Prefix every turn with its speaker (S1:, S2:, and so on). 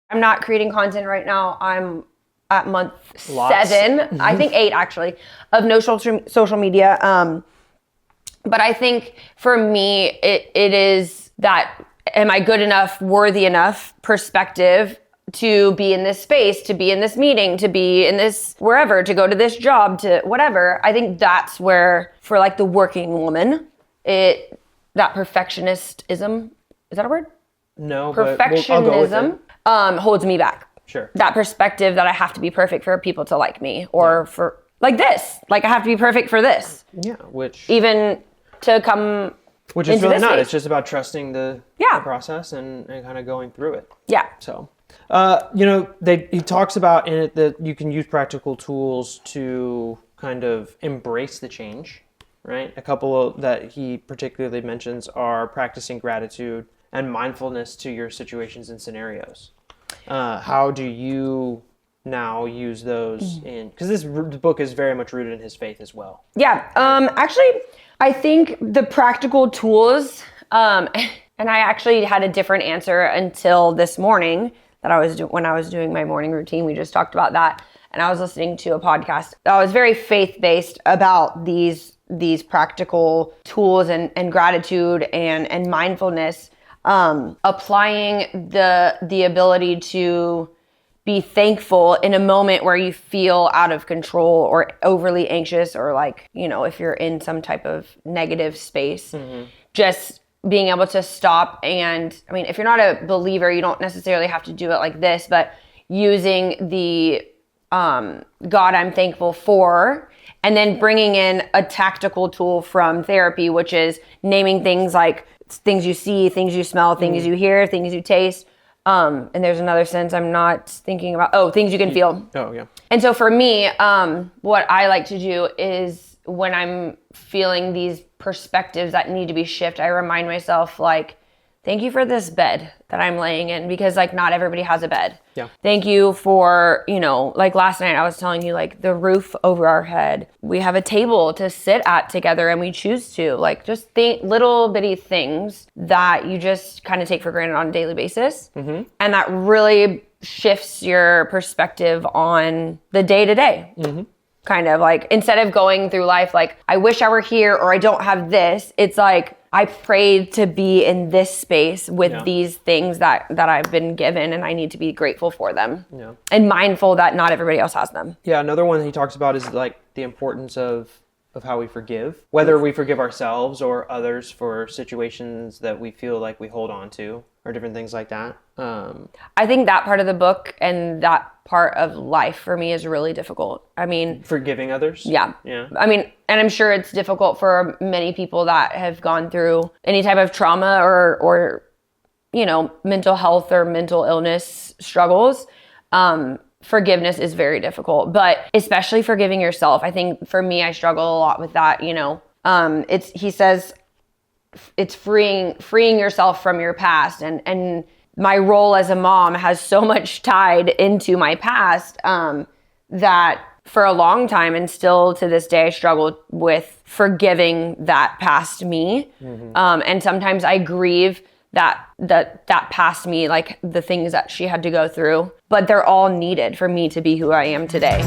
S1: I'm not creating content right now. I'm at month
S2: Lots.
S1: 7, I think 8 actually, of no social media. But I think for me, it is that, am I good enough, worthy enough perspective to be in this space, to be in this meeting, to be in this wherever, to go to this job, to whatever. I think that's where, for like the working woman, that perfectionism, is that a word?
S2: No,
S1: Perfectionism,
S2: but I'll go with it.
S1: Holds me back.
S2: Sure.
S1: That perspective that I have to be perfect for people to like me, or for like this, like I have to be perfect for this.
S2: Yeah, which
S1: even to come
S2: which is
S1: into
S2: really
S1: this
S2: not.
S1: space.
S2: It's just about trusting the process and kind of going through it.
S1: Yeah.
S2: So, he talks about in it that you can use practical tools to kind of embrace the change, right? A couple that he particularly mentions are practicing gratitude and mindfulness to your situations and scenarios. How do you now use those in, because this book is very much rooted in his faith as well.
S1: Yeah. Actually, I think the practical tools, and I actually had a different answer until this morning that when I was doing my morning routine. We just talked about that. And I was listening to a podcast that was very faith-based about these practical tools and gratitude and mindfulness, applying the ability to be thankful in a moment where you feel out of control or overly anxious, or like, if you're in some type of negative space, just being able to stop. And I mean, if you're not a believer, you don't necessarily have to do it like this, but using the God I'm thankful for, and then bringing in a tactical tool from therapy, which is naming things like things you see, things you smell, things you hear, things you taste. And there's another sense I'm not thinking about. Things you can feel.
S2: Oh, yeah.
S1: And so for me, what I like to do is when I'm feeling these perspectives that need to be shifted, I remind myself, like, thank you for this bed that I'm laying in, because like not everybody has a bed.
S2: Yeah.
S1: Thank you for, like last night I was telling you, like the roof over our head. We have a table to sit at together and we choose to, like, just think little bitty things that you just kind of take for granted on a daily basis. Mm-hmm. And that really shifts your perspective on the day to day. Kind of like, instead of going through life like, I wish I were here, or I don't have this, it's like, I prayed to be in this space with these things that I've been given, and I need to be grateful for them. Yeah. And mindful that not everybody else has them.
S2: Yeah, another one that he talks about is like the importance of how we forgive, whether we forgive ourselves or others for situations that we feel like we hold on to, or different things like that.
S1: I think that part of the book and that part of life for me is really difficult. I mean,
S2: forgiving others?
S1: Yeah.
S2: Yeah.
S1: I mean, and I'm sure it's difficult for many people that have gone through any type of trauma or mental health or mental illness struggles. Forgiveness is very difficult, but especially forgiving yourself. I think for me, I struggle a lot with that. He says it's freeing yourself from your past, and my role as a mom has so much tied into my past that for a long time, and still to this day, I struggle with forgiving that past me. And sometimes I grieve that past me, like the things that she had to go through, but they're all needed for me to be who I am today.